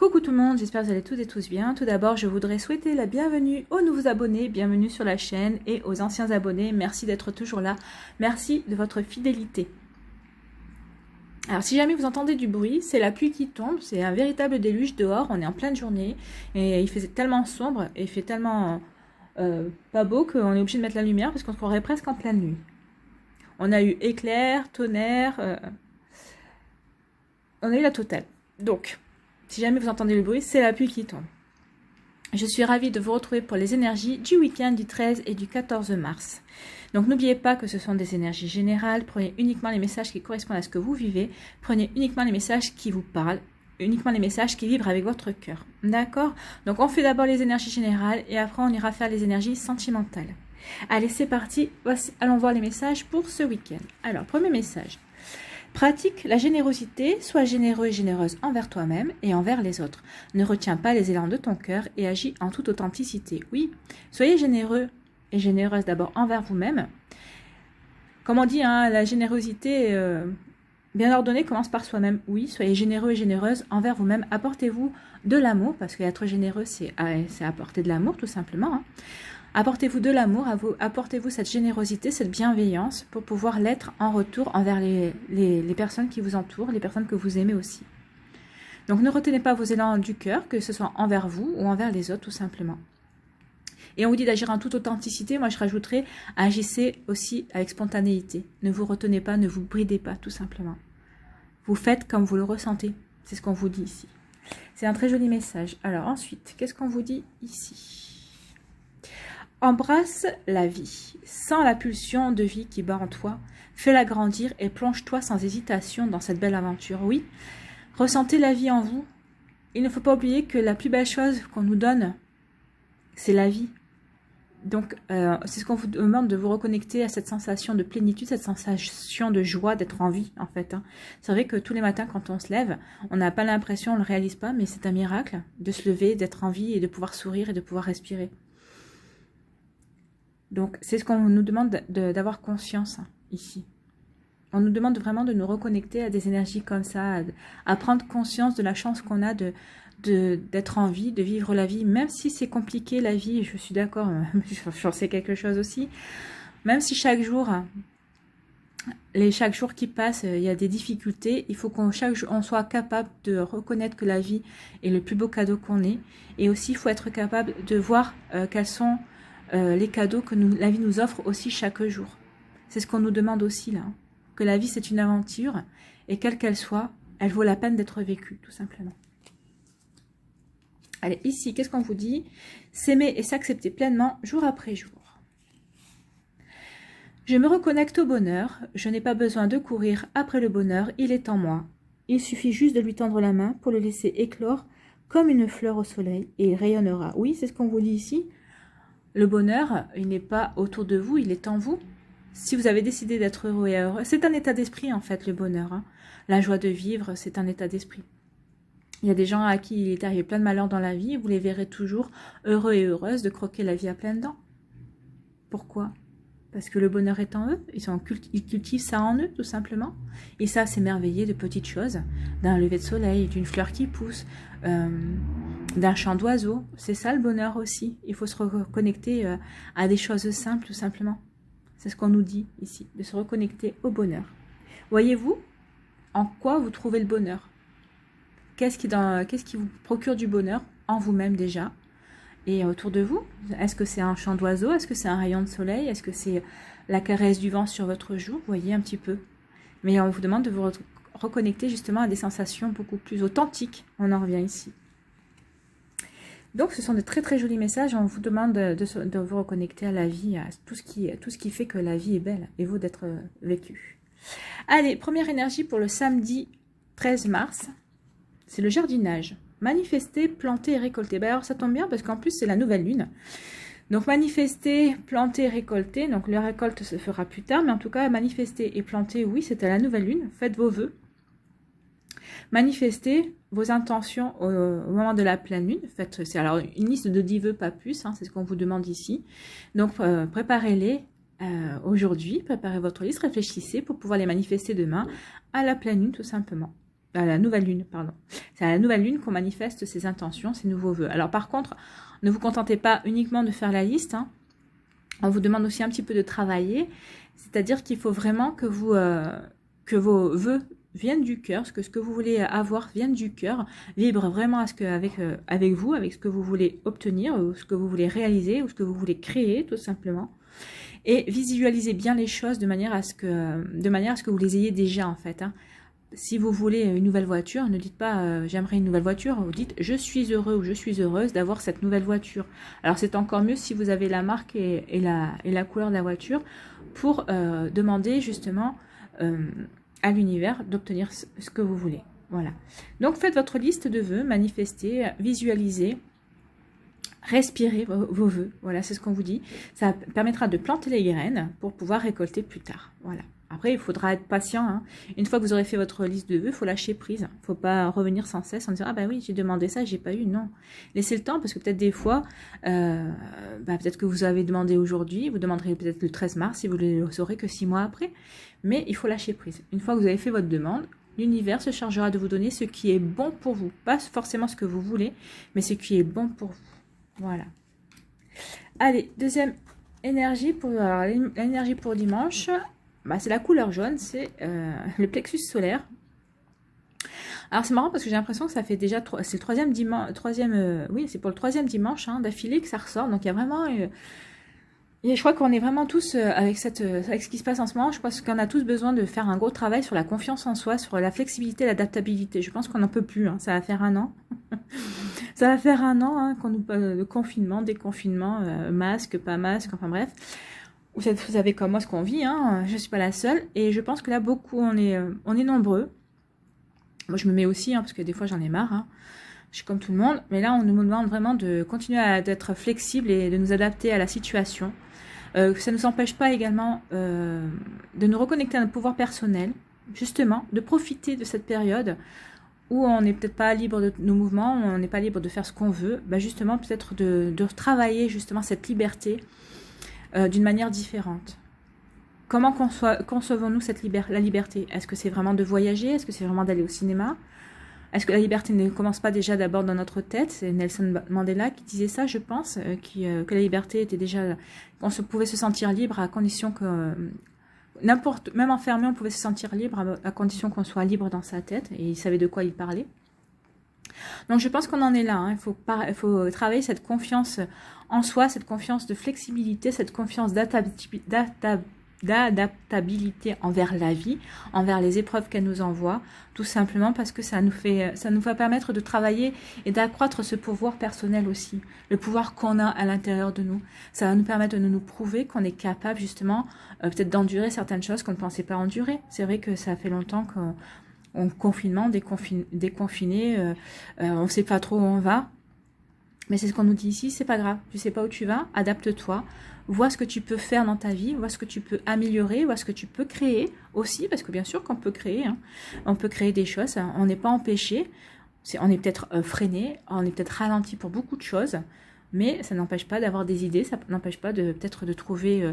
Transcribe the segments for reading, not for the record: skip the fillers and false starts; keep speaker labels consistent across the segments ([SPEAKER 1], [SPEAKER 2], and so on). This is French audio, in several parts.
[SPEAKER 1] Coucou tout le monde, j'espère que vous allez toutes et tous bien. Tout d'abord, je voudrais souhaiter la bienvenue aux nouveaux abonnés, bienvenue sur la chaîne et aux anciens abonnés. Merci d'être toujours là, merci de votre fidélité. Alors si jamais vous entendez du bruit, c'est la pluie qui tombe, c'est un véritable déluge dehors, on est en pleine journée et il fait tellement sombre et il fait tellement pas beau qu'on est obligé de mettre la lumière parce qu'on se croirait presque en pleine nuit. On a eu éclair, tonnerre, on a eu la totale. Donc, si jamais vous entendez le bruit, c'est la pluie qui tombe. Je suis ravie de vous retrouver pour les énergies du week-end du 13 et du 14 mars. Donc n'oubliez pas que ce sont des énergies générales. Prenez uniquement les messages qui correspondent à ce que vous vivez. Prenez uniquement les messages qui vous parlent. Uniquement les messages qui vibrent avec votre cœur. D'accord? Donc on fait d'abord les énergies générales et après on ira faire les énergies sentimentales. Allez, c'est parti. Allons voir les messages pour ce week-end. Alors, premier message. Pratique la générosité, sois généreux et généreuse envers toi-même et envers les autres. Ne retiens pas les élans de ton cœur et agis en toute authenticité. Oui, soyez généreux et généreuse d'abord envers vous-même. Comme on dit, hein, la générosité bien ordonnée commence par soi-même. Oui, soyez généreux et généreuse envers vous-même. Apportez-vous de l'amour, parce qu'être généreux, c'est apporter de l'amour tout simplement. Hein. Apportez-vous de l'amour, apportez-vous cette générosité, cette bienveillance pour pouvoir l'être en retour envers les personnes qui vous entourent, les personnes que vous aimez aussi. Donc ne retenez pas vos élans du cœur, que ce soit envers vous ou envers les autres tout simplement. Et on vous dit d'agir en toute authenticité, moi je rajouterais, agissez aussi avec spontanéité. Ne vous retenez pas, ne vous bridez pas tout simplement. Vous faites comme vous le ressentez, c'est ce qu'on vous dit ici. C'est un très joli message. Alors ensuite, qu'est-ce qu'on vous dit ici ? Embrasse la vie, sens la pulsion de vie qui bat en toi, fais-la grandir et plonge-toi sans hésitation dans cette belle aventure. Oui, ressentez la vie en vous. Il ne faut pas oublier que la plus belle chose qu'on nous donne, c'est la vie. Donc, c'est ce qu'on vous demande de vous reconnecter à cette sensation de plénitude, cette sensation de joie d'être en vie, en fait. Hein. C'est vrai que tous les matins, quand on se lève, on n'a pas l'impression, on ne le réalise pas, mais c'est un miracle de se lever, d'être en vie et de pouvoir sourire et de pouvoir respirer. Donc, c'est ce qu'on nous demande d'avoir conscience hein, ici. On nous demande vraiment de nous reconnecter à des énergies comme ça, à prendre conscience de la chance qu'on a d'être en vie, de vivre la vie, même si c'est compliqué la vie, je suis d'accord, j'en sais quelque chose aussi, même si chaque jour qui passent, il y a des difficultés, il faut qu'on soit capable de reconnaître que la vie est le plus beau cadeau qu'on ait, et aussi il faut être capable de voir quels sont les cadeaux que la vie nous offre aussi chaque jour. C'est ce qu'on nous demande aussi là. Hein. Que la vie c'est une aventure et quelle qu'elle soit, elle vaut la peine d'être vécue tout simplement. Allez, ici, qu'est-ce qu'on vous dit? S'aimer et s'accepter pleinement jour après jour. Je me reconnecte au bonheur. Je n'ai pas besoin de courir après le bonheur. Il est en moi. Il suffit juste de lui tendre la main pour le laisser éclore comme une fleur au soleil et il rayonnera. Oui, c'est ce qu'on vous dit ici. Le bonheur, il n'est pas autour de vous, il est en vous. Si vous avez décidé d'être heureux et heureux, c'est un état d'esprit en fait, le bonheur. Hein. La joie de vivre, c'est un état d'esprit. Il y a des gens à qui il est arrivé plein de malheurs dans la vie, vous les verrez toujours heureux et heureuses de croquer la vie à pleines dents. Pourquoi ? Parce que le bonheur est en eux, ils cultivent ça en eux tout simplement. Et ça, s'émerveiller de petites choses, d'un lever de soleil, d'une fleur qui pousse, d'un chant d'oiseau. C'est ça le bonheur aussi. Il faut se reconnecter à des choses simples tout simplement. C'est ce qu'on nous dit ici, de se reconnecter au bonheur. Voyez-vous en quoi vous trouvez le bonheur? Qu'est-ce qui vous procure du bonheur en vous-même déjà? Et autour de vous, est-ce que c'est un chant d'oiseau? Est-ce que c'est un rayon de soleil? Est-ce que c'est la caresse du vent sur votre joue? Vous voyez un petit peu. Mais on vous demande de vous reconnecter justement à des sensations beaucoup plus authentiques. On en revient ici. Donc ce sont de très très jolis messages. On vous demande de vous reconnecter à la vie, à tout ce qui fait que la vie est belle et vaut d'être vécue. Allez, première énergie pour le samedi 13 mars. C'est le jardinage. Manifester, planter et récolter. Ben alors ça tombe bien parce qu'en plus c'est la nouvelle lune. Donc manifester, planter, récolter. Donc la récolte se fera plus tard. Mais en tout cas manifester et planter, oui, c'est à la nouvelle lune. Faites vos vœux. Manifestez vos intentions au moment de la pleine lune. Faites, c'est alors une liste de 10 vœux, pas plus. Hein, c'est ce qu'on vous demande ici. Donc préparez-les aujourd'hui. Préparez votre liste. Réfléchissez pour pouvoir les manifester demain à la pleine lune tout simplement. à la nouvelle lune, pardon. C'est à la nouvelle lune qu'on manifeste ses intentions, ses nouveaux vœux. Alors par contre, ne vous contentez pas uniquement de faire la liste, hein. On vous demande aussi un petit peu de travailler, c'est-à-dire qu'il faut vraiment que que vos vœux viennent du cœur, ce que vous voulez avoir vienne du cœur, vibre vraiment avec vous, avec ce que vous voulez obtenir, ou ce que vous voulez réaliser, ou ce que vous voulez créer, tout simplement. Et visualisez bien les choses de manière à ce que vous les ayez déjà, en fait, hein. Si vous voulez une nouvelle voiture, ne dites pas j'aimerais une nouvelle voiture, vous dites je suis heureux ou je suis heureuse d'avoir cette nouvelle voiture. Alors c'est encore mieux si vous avez la marque et la couleur de la voiture pour demander justement à l'univers d'obtenir ce que vous voulez. Voilà. Donc faites votre liste de vœux, manifestez, visualisez, respirez vos vœux. Voilà, c'est ce qu'on vous dit. Ça permettra de planter les graines pour pouvoir récolter plus tard. Voilà. Après, il faudra être patient, hein. Une fois que vous aurez fait votre liste de vœux, il faut lâcher prise. Il ne faut pas revenir sans cesse en disant « Ah ben oui, j'ai demandé ça, j'ai pas eu. » Non. Laissez le temps parce que peut-être des fois, peut-être que vous avez demandé aujourd'hui, vous demanderez peut-être le 13 mars et vous ne le saurez que 6 mois après. Mais il faut lâcher prise. Une fois que vous avez fait votre demande, l'univers se chargera de vous donner ce qui est bon pour vous. Pas forcément ce que vous voulez, mais ce qui est bon pour vous. Voilà. Allez, deuxième énergie pour l'énergie pour dimanche. C'est la couleur jaune, c'est le plexus solaire. Alors c'est marrant parce que j'ai l'impression que ça fait déjà, c'est le troisième dimanche, oui c'est pour le troisième dimanche d'affilée que ça ressort. Donc il y a vraiment, je crois qu'on est vraiment tous avec ce qui se passe en ce moment. Je pense qu'on a tous besoin de faire un gros travail sur la confiance en soi, sur la flexibilité, l'adaptabilité. Je pense qu'on n'en peut plus. Ça va faire un an. Ça va faire un an qu'on nous parle de confinement, déconfinement, masque, pas masque, enfin bref. Vous savez comme moi ce qu'on vit, hein. Je ne suis pas la seule. Et je pense que là, beaucoup, on est nombreux. Moi, je me mets aussi, parce que des fois, j'en ai marre. Hein. Je suis comme tout le monde. Mais là, on nous demande vraiment de continuer d'être flexible et de nous adapter à la situation. Que ça ne nous empêche pas également de nous reconnecter à notre pouvoir personnel. Justement, de profiter de cette période où on n'est peut-être pas libre de nos mouvements, où on n'est pas libre de faire ce qu'on veut. Justement, peut-être de travailler justement cette liberté d'une manière différente. Comment concevons-nous la liberté? Est-ce que c'est vraiment de voyager? Est-ce que c'est vraiment d'aller au cinéma? Est-ce que la liberté ne commence pas déjà d'abord dans notre tête? C'est Nelson Mandela qui disait ça, je pense, que la liberté était déjà... On pouvait se sentir libre à condition que... même enfermé, on pouvait se sentir libre à condition qu'on soit libre dans sa tête. Et il savait de quoi il parlait. Donc je pense qu'on en est là, hein. Il faut travailler cette confiance en soi, cette confiance de flexibilité, cette confiance d'adaptabilité envers la vie, envers les épreuves qu'elle nous envoie, tout simplement parce que ça nous va permettre de travailler et d'accroître ce pouvoir personnel aussi, le pouvoir qu'on a à l'intérieur de nous. Ça va nous permettre de nous prouver qu'on est capable justement peut-être d'endurer certaines choses qu'on ne pensait pas endurer. C'est vrai que ça fait longtemps qu'on confinement, déconfiné, on ne sait pas trop où on va. Mais c'est ce qu'on nous dit ici, c'est pas grave. Tu sais pas où tu vas, adapte-toi. Vois ce que tu peux faire dans ta vie, vois ce que tu peux améliorer, vois ce que tu peux créer aussi, parce que bien sûr qu'on peut créer. Hein. On peut créer des choses, hein. On n'est pas empêché. On est peut-être freiné, on est peut-être ralenti pour beaucoup de choses, mais ça n'empêche pas d'avoir des idées, ça n'empêche pas peut-être de trouver...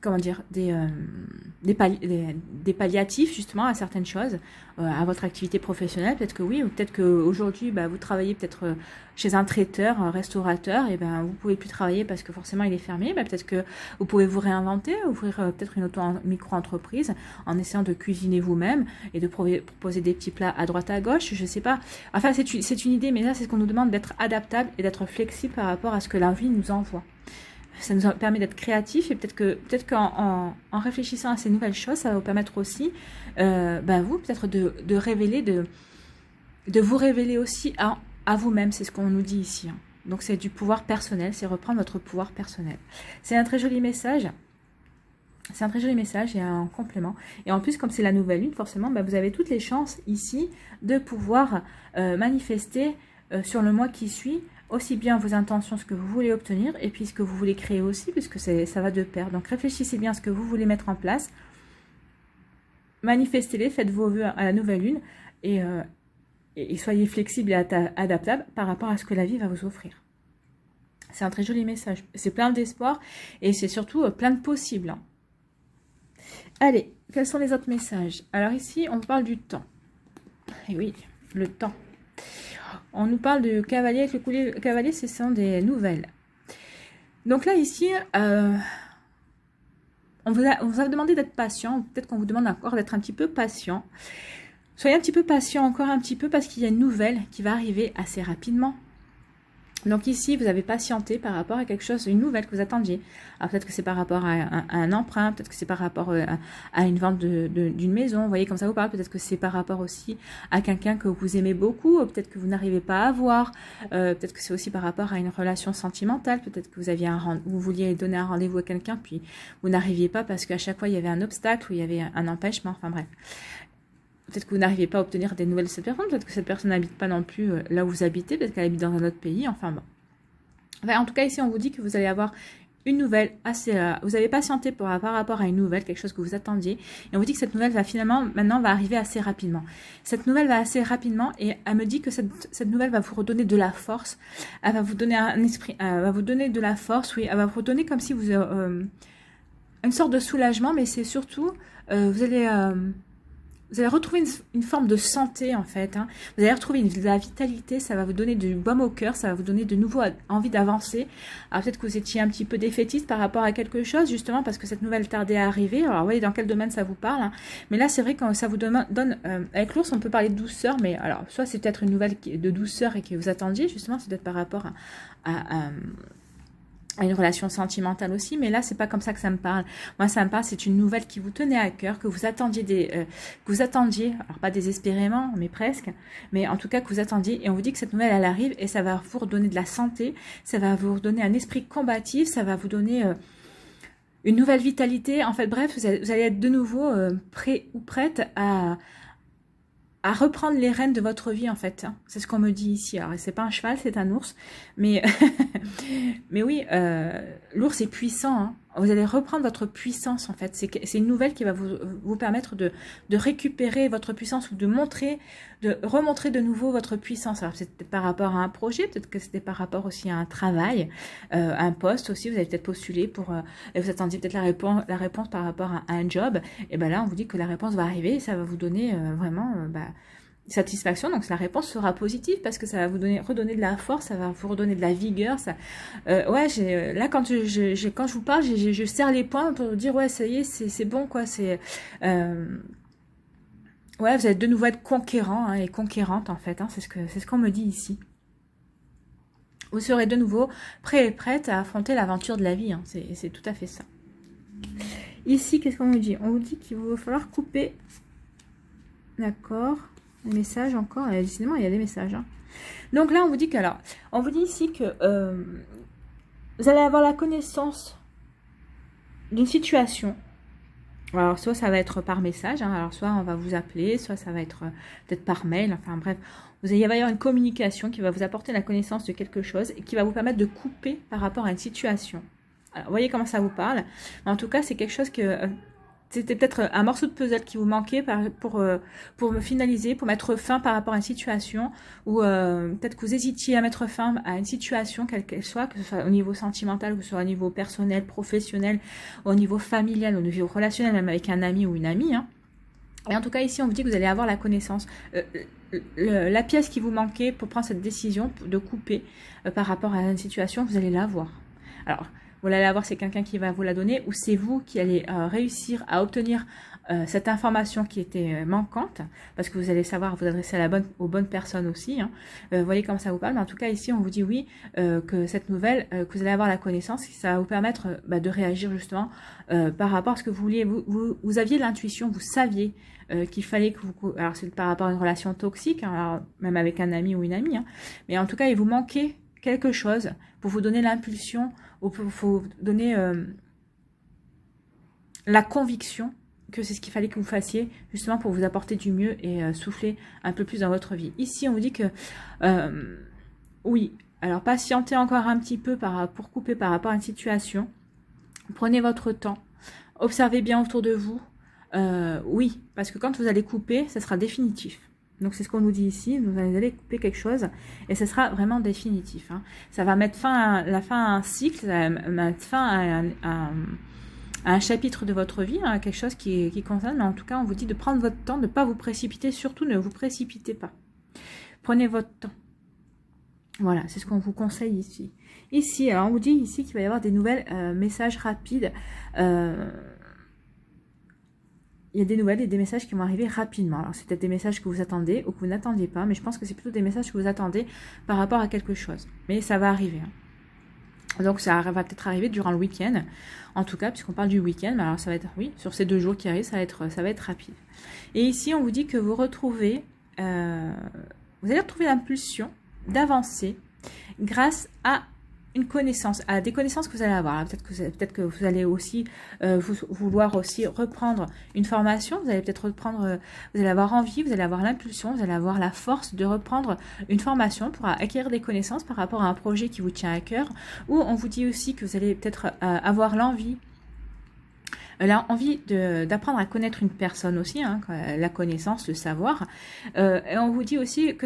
[SPEAKER 1] comment dire, des palliatifs justement à certaines choses, à votre activité professionnelle. Peut-être que oui, ou peut-être qu'aujourd'hui, vous travaillez peut-être chez un traiteur, un restaurateur, et vous pouvez plus travailler parce que forcément il est fermé. Peut-être que vous pouvez vous réinventer, ouvrir peut-être une micro-entreprise en essayant de cuisiner vous-même et de proposer des petits plats à droite à gauche, je sais pas. Enfin, c'est une idée, mais là, c'est ce qu'on nous demande, d'être adaptable et d'être flexible par rapport à ce que la vie nous envoie. Ça nous permet d'être créatifs et peut-être qu'en réfléchissant à ces nouvelles choses, ça va vous permettre aussi, vous, peut-être de révéler, de vous révéler aussi à vous-même. C'est ce qu'on nous dit ici. Hein. Donc, c'est du pouvoir personnel, c'est reprendre votre pouvoir personnel. C'est un très joli message. C'est un très joli message et un complément. Et en plus, comme c'est la nouvelle lune, forcément, vous avez toutes les chances ici de pouvoir manifester sur le mois qui suit aussi bien vos intentions, ce que vous voulez obtenir, et puis ce que vous voulez créer aussi, puisque ça va de pair. Donc réfléchissez bien à ce que vous voulez mettre en place, manifestez-les, faites vos vœux à la nouvelle lune, et soyez flexible et adaptable par rapport à ce que la vie va vous offrir. C'est un très joli message, c'est plein d'espoir, et c'est surtout plein de possibles. Hein. Allez, quels sont les autres messages? Alors ici, on parle du temps. Et oui, le temps. On nous parle du cavalier avec le cavalier, ce sont des nouvelles. Donc là, ici, on vous a demandé d'être patient. Peut-être qu'on vous demande encore d'être un petit peu patient. Soyez un petit peu patient, encore un petit peu, parce qu'il y a une nouvelle qui va arriver assez rapidement. Donc ici, vous avez patienté par rapport à quelque chose, une nouvelle que vous attendiez. Alors peut-être que c'est par rapport à un emprunt, peut-être que c'est par rapport à une vente d'une maison, vous voyez comme ça vous parle, peut-être que c'est par rapport aussi à quelqu'un que vous aimez beaucoup, peut-être que vous n'arrivez pas à voir, peut-être que c'est aussi par rapport à une relation sentimentale, peut-être que vous vouliez donner un rendez-vous à quelqu'un, puis vous n'arriviez pas parce qu'à chaque fois il y avait un obstacle ou il y avait un empêchement, enfin bref. Peut-être que vous n'arrivez pas à obtenir des nouvelles de cette personne, peut-être que cette personne n'habite pas non plus là où vous habitez, peut-être qu'elle habite dans un autre pays, enfin bon. Enfin, en tout cas, ici, on vous dit que vous allez avoir une nouvelle assez... vous avez patienté par rapport à une nouvelle, quelque chose que vous attendiez, et on vous dit que cette nouvelle va finalement, maintenant, va arriver assez rapidement. Cette nouvelle va assez rapidement, et elle me dit que cette nouvelle va vous redonner de la force, elle va vous donner un esprit, elle va vous donner de la force, oui, elle va vous redonner comme si vous... une sorte de soulagement, mais c'est surtout, vous allez retrouver une forme de santé en fait. Hein. Vous allez retrouver de la vitalité, ça va vous donner du baume au cœur, ça va vous donner de nouveau envie d'avancer. Alors peut-être que vous étiez un petit peu défaitiste par rapport à quelque chose, justement parce que cette nouvelle tardait à arriver. Alors vous voyez dans quel domaine ça vous parle. Hein. Mais là c'est vrai que ça vous donne... avec l'ours on peut parler de douceur, mais alors soit c'est peut-être une nouvelle de douceur et que vous attendiez, justement c'est peut-être par rapport à une relation sentimentale aussi, mais là c'est pas comme ça que ça me parle. Moi ça me parle, c'est une nouvelle qui vous tenait à cœur, que vous attendiez alors pas désespérément, mais presque, mais en tout cas que vous attendiez, et on vous dit que cette nouvelle elle arrive et ça va vous redonner de la santé, ça va vous redonner un esprit combatif, ça va vous donner une nouvelle vitalité. En fait bref, vous allez être de nouveau prêt ou prête à reprendre les rênes de votre vie en fait. C'est ce qu'on me dit ici. Alors c'est pas un cheval, c'est un ours. Mais, mais oui, l'ours est puissant. Hein. Vous allez reprendre votre puissance en fait. C'est une nouvelle qui va vous permettre de récupérer votre puissance ou de remontrer de nouveau votre puissance. Alors c'était par rapport à un projet, peut-être que c'était par rapport aussi à un travail, un poste aussi. Vous avez peut-être postulé pour, et vous attendiez peut-être la réponse par rapport à un job. Et ben là, on vous dit que la réponse va arriver et ça va vous donner vraiment satisfaction. Donc la réponse sera positive parce que ça va vous redonner de la force, ça va vous redonner de la vigueur. Ça, ouais, là quand quand je vous parle, je serre les poings pour dire ouais ça y est, c'est bon quoi. C'est ouais, vous allez de nouveau être conquérant hein, et conquérante en fait. Hein, c'est ce qu'on me dit ici. Vous serez de nouveau prêt et prête à affronter l'aventure de la vie. Hein, c'est tout à fait ça. Ici, qu'est-ce qu'on vous dit? On vous dit qu'il va falloir couper. D'accord. Les messages encore. Décidément, il y a des messages. Hein. Donc là, on vous dit que alors, on vous dit ici que vous allez avoir la connaissance d'une situation. Alors, soit ça va être par message, hein, alors soit on va vous appeler, soit ça va être peut-être par mail, enfin bref. Il va y avoir une communication qui va vous apporter la connaissance de quelque chose et qui va vous permettre de couper par rapport à une situation. Alors, vous voyez comment ça vous parle. En tout cas, c'est quelque chose que... c'était peut-être un morceau de puzzle qui vous manquait pour finaliser, pour mettre fin par rapport à une situation, ou peut-être que vous hésitiez à mettre fin à une situation, quelle qu'elle soit, que ce soit au niveau sentimental, que ce soit au niveau personnel, professionnel, au niveau familial, au niveau relationnel, même avec un ami ou une amie. Hein. Et en tout cas, ici, on vous dit que vous allez avoir la connaissance, la pièce qui vous manquait pour prendre cette décision de couper par rapport à une situation, vous allez l'avoir. Alors, vous allez avoir, c'est quelqu'un qui va vous la donner ou c'est vous qui allez réussir à obtenir cette information qui était manquante parce que vous allez savoir vous adresser aux bonnes personnes aussi. Hein. Vous voyez comment ça vous parle. Mais en tout cas, ici, on vous dit oui, que cette nouvelle, que vous allez avoir la connaissance, ça va vous permettre de réagir justement par rapport à ce que vous vouliez. Vous aviez l'intuition, vous saviez qu'il fallait que vous... Alors, c'est par rapport à une relation toxique, hein, alors, même avec un ami ou une amie. Hein. Mais en tout cas, il vous manquait quelque chose pour vous donner l'impulsion ou pour vous donner la conviction que c'est ce qu'il fallait que vous fassiez justement pour vous apporter du mieux et souffler un peu plus dans votre vie. Ici, on vous dit que oui, alors patientez encore un petit peu pour couper par rapport à une situation. Prenez votre temps, observez bien autour de vous. Oui, parce que quand vous allez couper, ça sera définitif. Donc c'est ce qu'on nous dit ici, vous allez couper quelque chose et ce sera vraiment définitif. Hein. Ça va mettre fin à un cycle, ça va mettre fin à un chapitre de votre vie, hein, à quelque chose qui concerne, mais en tout cas, on vous dit de prendre votre temps, de ne pas vous précipiter, surtout ne vous précipitez pas. Prenez votre temps. Voilà, c'est ce qu'on vous conseille ici. Ici, alors on vous dit ici qu'il va y avoir des nouvelles messages rapides. Il y a des nouvelles et des messages qui vont arriver rapidement. Alors, c'est peut-être des messages que vous attendez ou que vous n'attendiez pas, mais je pense que c'est plutôt des messages que vous attendez par rapport à quelque chose. Mais ça va arriver. Hein. Donc, ça va peut-être arriver durant le week-end. En tout cas, puisqu'on parle du week-end, alors ça va être, oui, sur ces 2 jours qui arrivent, ça va être rapide. Et ici, on vous dit que vous retrouvez, vous allez retrouver l'impulsion d'avancer grâce à une connaissance, à des connaissances que vous allez avoir. Peut-être que vous allez aussi vouloir aussi reprendre une formation, vous allez peut-être reprendre, vous allez avoir envie, vous allez avoir l'impulsion, vous allez avoir la force de reprendre une formation pour acquérir des connaissances par rapport à un projet qui vous tient à cœur, ou on vous dit aussi que vous allez peut-être avoir l'envie d'apprendre à connaître une personne aussi, hein, la connaissance, le savoir, et on vous dit aussi que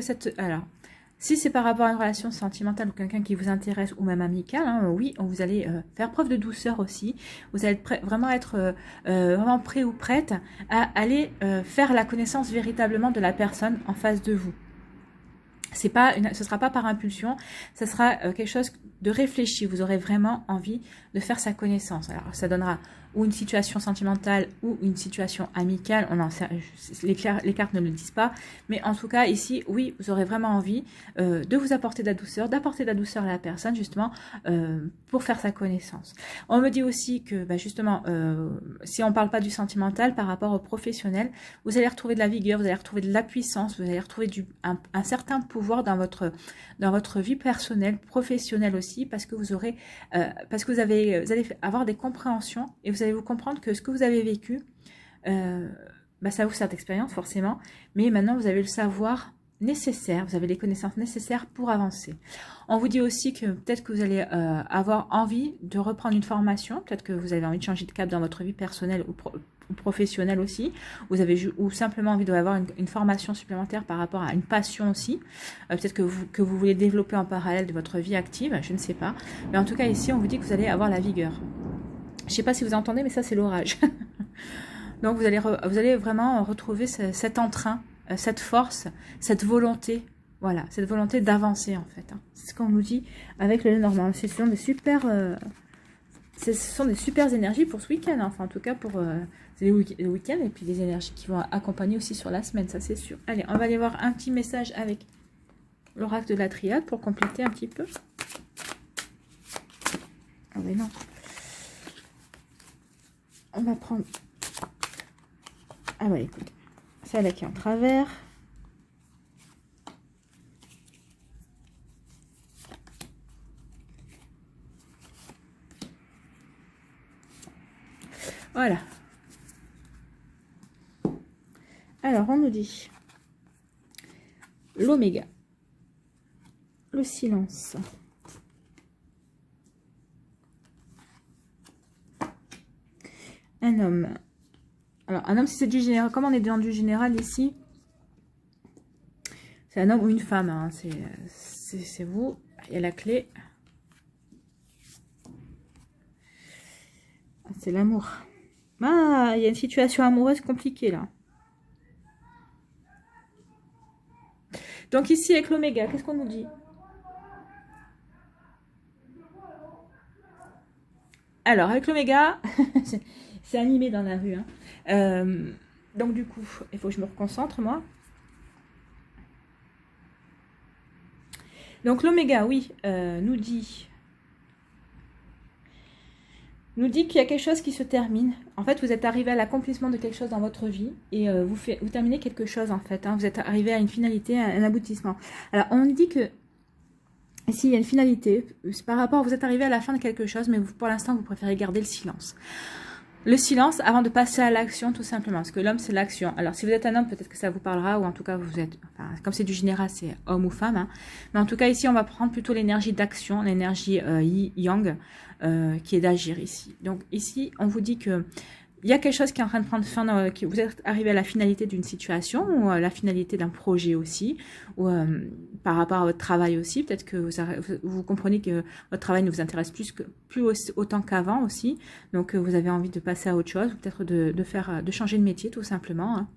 [SPEAKER 1] si c'est par rapport à une relation sentimentale ou quelqu'un qui vous intéresse ou même amicale, hein, oui, vous allez faire preuve de douceur aussi. Vous allez vraiment être vraiment prêt ou prête à aller faire la connaissance véritablement de la personne en face de vous. Ce sera pas par impulsion, ce sera quelque chose de réfléchi. Vous aurez vraiment envie de faire sa connaissance. Alors, ça donnera ou une situation sentimentale ou une situation amicale. Les cartes ne le disent pas. Mais en tout cas, ici, oui, vous aurez vraiment envie de vous apporter de la douceur, d'apporter de la douceur à la personne, justement, pour faire sa connaissance. On me dit aussi que, justement, si on ne parle pas du sentimental, par rapport au professionnel, vous allez retrouver de la vigueur, vous allez retrouver de la puissance, vous allez retrouver un certain pouvoir dans votre vie personnelle, professionnelle aussi, parce que vous allez avoir des compréhensions et vous allez vous comprendre que ce que vous avez vécu, ça vous sert d'expérience forcément, mais maintenant vous avez le savoir nécessaire, vous avez les connaissances nécessaires pour avancer. On vous dit aussi que peut-être que vous allez avoir envie de reprendre une formation, peut-être que vous avez envie de changer de cap dans votre vie personnelle ou professionnelle aussi, ou simplement envie d'avoir une formation supplémentaire par rapport à une passion aussi, peut-être que vous voulez développer en parallèle de votre vie active, je ne sais pas, mais en tout cas ici on vous dit que vous allez avoir la vigueur. Je ne sais pas si vous entendez, mais ça c'est l'orage. Donc vous allez vraiment retrouver cet entrain, cette force, cette volonté, voilà, cette volonté d'avancer en fait. Hein. C'est ce qu'on nous dit avec le Lenormand. Ce sont des super énergies pour ce week-end, hein. Enfin en tout cas pour le week-end et puis des énergies qui vont accompagner aussi sur la semaine, ça c'est sûr. Allez, on va aller voir un petit message avec l'oracle de la triade pour compléter un petit peu. Ah mais non. On va prendre... Ah bah écoute, celle-là qui est en travers. Voilà. Alors, on nous dit l'oméga, le silence, un homme. Alors, un homme, si c'est du général, comme on est dans du général ici, c'est un homme ou une femme, hein, c'est vous. Il y a la clé. C'est l'amour. Ah, il y a une situation amoureuse compliquée là. Donc ici, avec l'oméga, qu'est-ce qu'on nous dit? Alors, avec l'oméga, c'est animé dans la rue. Hein. Donc du coup, il faut que je me reconcentre, moi. Donc l'oméga, oui, nous dit qu'il y a quelque chose qui se termine. En fait, vous êtes arrivé à l'accomplissement de quelque chose dans votre vie et vous terminez quelque chose en fait. Hein. Vous êtes arrivé à une finalité, à un aboutissement. Alors, on dit que ici, il y a une finalité. C'est par rapport, vous êtes arrivé à la fin de quelque chose, mais pour l'instant, vous préférez garder le silence. Le silence avant de passer à l'action, tout simplement. Parce que l'homme, c'est l'action. Alors, si vous êtes un homme, peut-être que ça vous parlera, ou en tout cas, vous êtes... Enfin, comme c'est du général, c'est homme ou femme. Hein. Mais en tout cas, ici, on va prendre plutôt l'énergie d'action, l'énergie yang, qui est d'agir ici. Donc, ici, on vous dit que il y a quelque chose qui est en train de prendre fin, que vous êtes arrivé à la finalité d'une situation, ou à la finalité d'un projet aussi, ou par rapport à votre travail aussi. Peut-être que vous comprenez que votre travail ne vous intéresse plus autant qu'avant aussi. Donc, vous avez envie de passer à autre chose, peut-être de changer de métier tout simplement. Hein.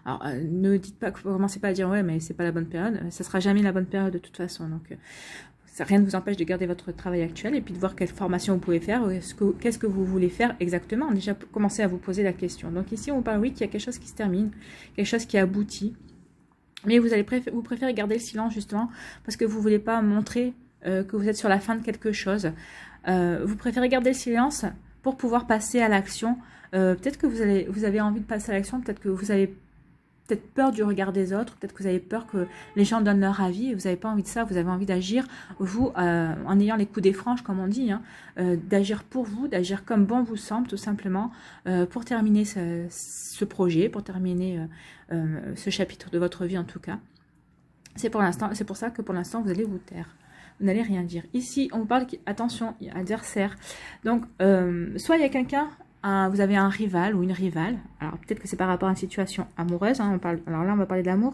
[SPEAKER 1] Alors, ne dites pas, commencez pas à dire ouais, mais c'est pas la bonne période. Ça sera jamais la bonne période de toute façon. Donc, rien ne vous empêche de garder votre travail actuel et puis de voir quelle formation vous pouvez faire, qu'est-ce que vous voulez faire exactement. Déjà, commencez à vous poser la question. Donc ici, on parle, oui, qu'il y a quelque chose qui se termine, quelque chose qui aboutit. Mais vous préférez garder le silence justement parce que vous ne voulez pas montrer que vous êtes sur la fin de quelque chose. Vous préférez garder le silence pour pouvoir passer à l'action. Peut-être que vous avez envie de passer à l'action, peut-être que vous avez peur du regard des autres, peut-être que vous avez peur que les gens donnent leur avis et vous n'avez pas envie de ça, vous avez envie d'agir, vous, en ayant les coups des franges, comme on dit, hein, d'agir pour vous, d'agir comme bon vous semble, tout simplement, pour terminer ce projet, pour terminer ce chapitre de votre vie en tout cas. C'est pour ça que pour l'instant, vous allez vous taire. Vous n'allez rien dire. Ici, on vous parle, attention, adversaire. Donc, soit il y a quelqu'un, vous avez un rival ou une rivale. Alors, peut-être que c'est par rapport à une situation amoureuse. Hein, alors là, on va parler de l'amour.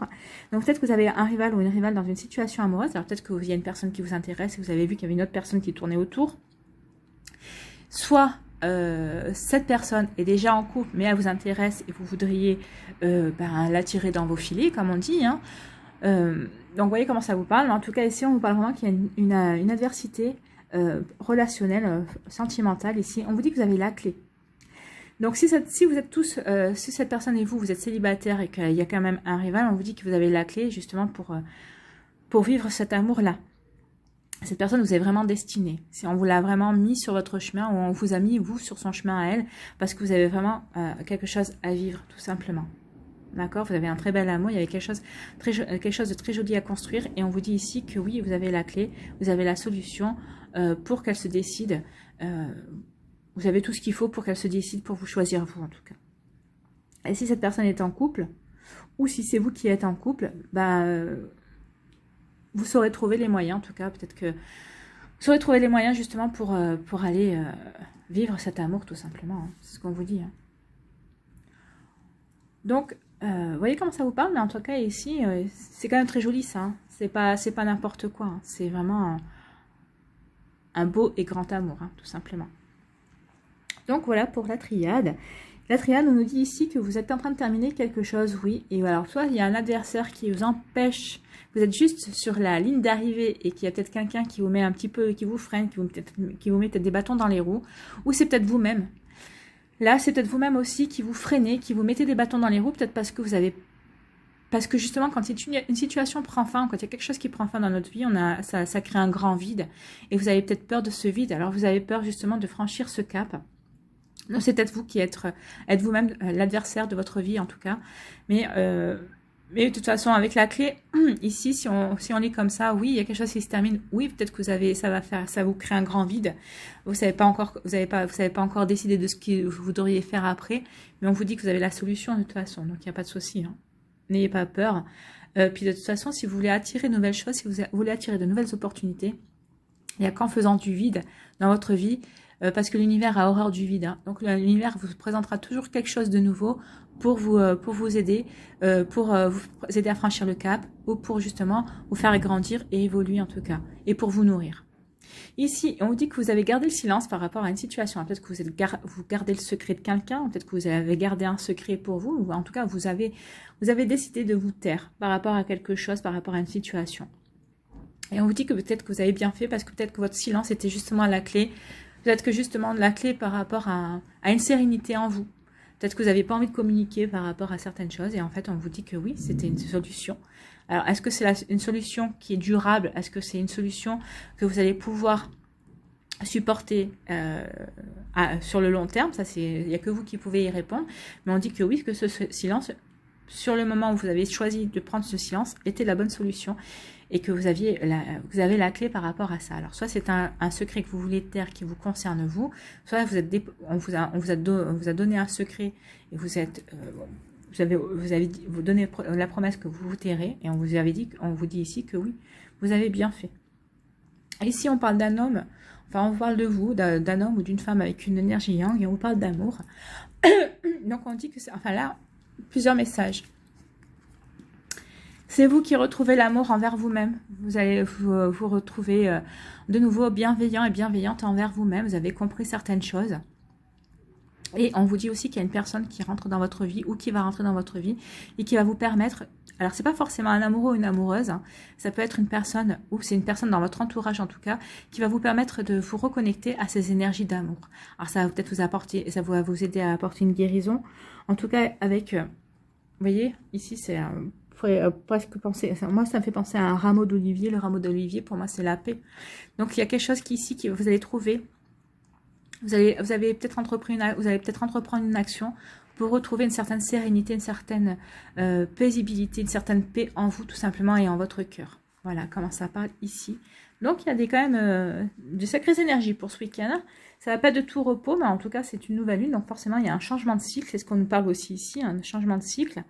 [SPEAKER 1] Donc, peut-être que vous avez un rival ou une rivale dans une situation amoureuse. Alors, peut-être qu'il y a une personne qui vous intéresse et vous avez vu qu'il y avait une autre personne qui tournait autour. Soit cette personne est déjà en couple, mais elle vous intéresse et vous voudriez l'attirer dans vos filets, comme on dit. Hein. Donc, vous voyez comment ça vous parle. Mais en tout cas, ici, on vous parle vraiment qu'il y a une adversité relationnelle, sentimentale. Ici, on vous dit que vous avez la clé. Donc, si vous êtes tous, si cette personne et vous êtes célibataire et qu'il y a quand même un rival, on vous dit que vous avez la clé justement pour vivre cet amour-là. Cette personne vous est vraiment destinée. Si on vous l'a vraiment mis sur votre chemin ou on vous a mis, vous, sur son chemin à elle, parce que vous avez vraiment quelque chose à vivre, tout simplement. D'accord? Vous avez un très bel amour, il y avait quelque chose de très joli à construire et on vous dit ici que oui, vous avez la clé, vous avez la solution pour qu'elle se décide. Vous avez tout ce qu'il faut pour qu'elle se décide pour vous choisir, vous, en tout cas. Et si cette personne est en couple, ou si c'est vous qui êtes en couple, vous saurez trouver les moyens, en tout cas, peut-être que vous saurez trouver les moyens, justement, pour aller vivre cet amour, tout simplement. Hein. C'est ce qu'on vous dit. Hein. Donc, vous voyez comment ça vous parle, mais en tout cas, ici, c'est quand même très joli, ça. Hein. C'est pas n'importe quoi. Hein. C'est vraiment un beau et grand amour, hein, tout simplement. Donc voilà pour la triade. La triade, on nous dit ici que vous êtes en train de terminer quelque chose, oui. Et alors, soit il y a un adversaire qui vous empêche, vous êtes juste sur la ligne d'arrivée et qu'il y a peut-être quelqu'un qui vous met un petit peu, qui vous freine, qui vous met peut-être des bâtons dans les roues, ou c'est peut-être vous-même. Là, c'est peut-être vous-même aussi qui vous freinez, qui vous mettez des bâtons dans les roues, peut-être parce que justement, quand une situation prend fin, quand il y a quelque chose qui prend fin dans notre vie, ça crée un grand vide. Et vous avez peut-être peur de ce vide. Alors, vous avez peur justement de franchir ce cap. Donc, c'est peut-être vous qui êtes vous-même l'adversaire de votre vie, en tout cas. Mais de toute façon, avec la clé, ici, si on est comme ça, oui, il y a quelque chose qui se termine. Oui, peut-être que ça vous crée un grand vide. Vous savez pas encore décidé de ce que vous devriez faire après. Mais on vous dit que vous avez la solution de toute façon. Donc, il n'y a pas de souci. Hein. N'ayez pas peur. Puis, de toute façon, si vous voulez attirer de nouvelles choses, si vous voulez attirer de nouvelles opportunités, il n'y a qu'en faisant du vide dans votre vie, parce que l'univers a horreur du vide. Hein. Donc l'univers vous présentera toujours quelque chose de nouveau pour vous aider, pour vous aider à franchir le cap, ou pour justement vous faire grandir et évoluer en tout cas, et pour vous nourrir. Ici, on vous dit que vous avez gardé le silence par rapport à une situation. Peut-être que vous gardez le secret de quelqu'un, peut-être que vous avez gardé un secret pour vous, ou en tout cas vous avez décidé de vous taire par rapport à quelque chose, par rapport à une situation. Et on vous dit que peut-être que vous avez bien fait parce que peut-être que votre silence était justement la clé. Peut-être que justement la clé par rapport à une sérénité en vous. Peut-être que vous n'avez pas envie de communiquer par rapport à certaines choses. Et en fait, on vous dit que oui, c'était une solution. Alors, est-ce que c'est une solution qui est durable? Est-ce que c'est une solution que vous allez pouvoir supporter sur le long terme? Ça, il n'y a que vous qui pouvez y répondre. Mais on dit que oui, que ce silence, sur le moment où vous avez choisi de prendre ce silence, était la bonne solution. Et que vous avez la clé par rapport à ça. Alors, soit c'est un secret que vous voulez taire qui vous concerne vous, soit on vous a donné un secret et vous avez donné la promesse que vous vous tairez, et on vous dit ici que oui, vous avez bien fait. Ici, on parle d'un homme. Enfin, on vous parle de vous, d'un homme ou d'une femme avec une énergie yang, et on vous parle d'amour. Donc, on dit que c'est... Enfin, là, plusieurs messages. C'est vous qui retrouvez l'amour envers vous-même. Vous allez vous retrouver de nouveau bienveillant et bienveillante envers vous-même. Vous avez compris certaines choses. Et on vous dit aussi qu'il y a une personne qui rentre dans votre vie ou qui va rentrer dans votre vie et qui va vous permettre... Alors, c'est pas forcément un amoureux ou une amoureuse. Hein. Ça peut être une personne, ou c'est une personne dans votre entourage en tout cas, qui va vous permettre de vous reconnecter à ces énergies d'amour. Alors, ça va peut-être vous apporter, ça va vous aider à apporter une guérison. En tout cas, avec... vous voyez, ici, c'est... presque penser, moi ça me fait penser à un rameau d'olivier. Le rameau d'olivier pour moi c'est la paix. Donc il y a quelque chose qui ici que vous allez trouver. Vous avez peut-être entreprendre une action pour retrouver une certaine sérénité, une certaine paisibilité, une certaine paix en vous tout simplement et en votre cœur. Voilà comment ça parle ici. Donc il y a quand même de sacrées énergies pour ce week-end. Ça va pas de tout repos, mais en tout cas c'est une nouvelle lune, donc forcément il y a un changement de cycle, c'est ce qu'on nous parle aussi ici, un changement de cycle.